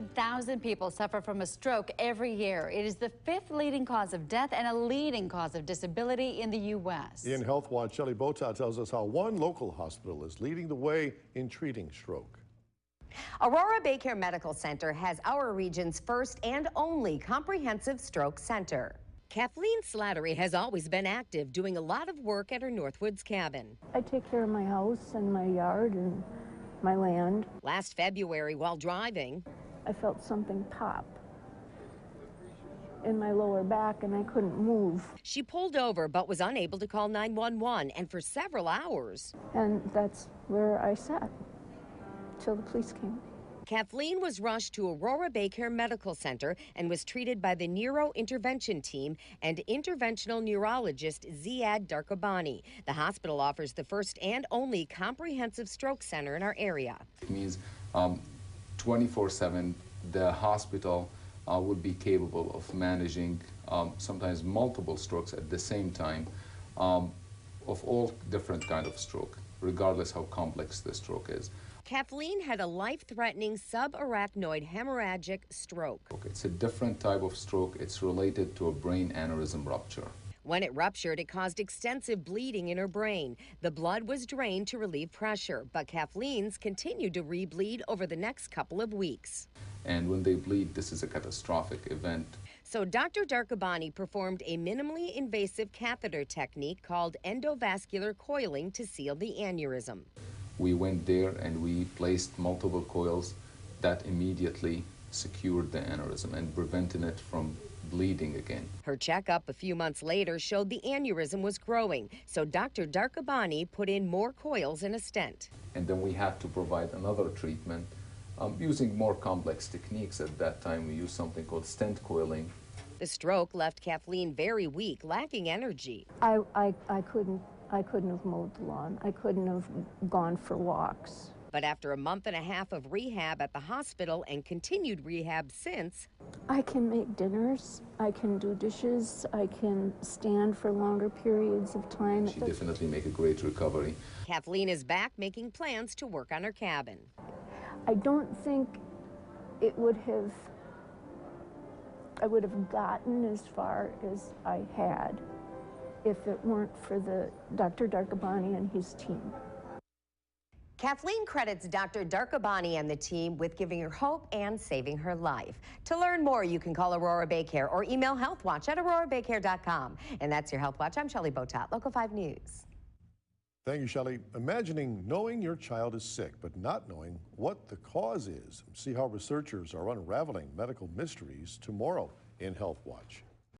1,000 people suffer from a stroke every year. It is the 5th leading cause of death and a leading cause of disability in the U.S. In Health Watch, Shelley Botat tells us how one local hospital is leading the way in treating stroke. Aurora BayCare Medical Center has our region's first and only comprehensive stroke center. Kathleen Slattery has always been active, doing a lot of work at her Northwoods cabin. I take care of my house and my yard and my land. Last February, while driving, I felt something pop in my lower back and I couldn't move. She pulled over but was unable to call 911, and for several hours. And that's where I sat till the police came. Kathleen was rushed to Aurora BayCare Medical Center and was treated by the Intervention team and interventional neurologist Ziad Darkhabani. The hospital offers the first and only comprehensive stroke center in our area. It means 24/7, the hospital would be capable of managing sometimes multiple strokes at the same time, of all different kind of stroke, regardless how complex the stroke is. Kathleen had a life-threatening subarachnoid hemorrhagic stroke. It's a different type of stroke. It's related to a brain aneurysm rupture. When it ruptured, it caused extensive bleeding in her brain. The blood was drained to relieve pressure, but Kathleen's continued to re-bleed over the next couple of weeks. And when they bleed, this is a catastrophic event. So Dr. Darkhabani performed a minimally invasive catheter technique called endovascular coiling to seal the aneurysm. We went there and we placed multiple coils that immediately secured the aneurysm and prevented it from bleeding again. Her checkup a few months later showed the aneurysm was growing, so Dr. Darkhabani put in more coils and a stent. And then we had to provide another treatment using more complex techniques. At that time, we used something called stent coiling. The stroke left Kathleen very weak, lacking energy. I couldn't have mowed the lawn. I couldn't have gone for walks. But after a month and a half of rehab at the hospital and continued rehab since, I can make dinners, I can do dishes, I can stand for longer periods of time. She definitely made a great recovery. Kathleen is back making plans to work on her cabin. I don't think I would have gotten as far as I had if it weren't for Dr. Darkhabani and his team. Kathleen credits Dr. Darkhabani and the team with giving her hope and saving her life. To learn more, you can call Aurora BayCare or email healthwatch@aurorabaycare.com. And that's your Health Watch. I'm Shelley Botat, Local 5 News. Thank you, Shelley. Imagining knowing your child is sick, but not knowing what the cause is. See how researchers are unraveling medical mysteries tomorrow in Health Watch.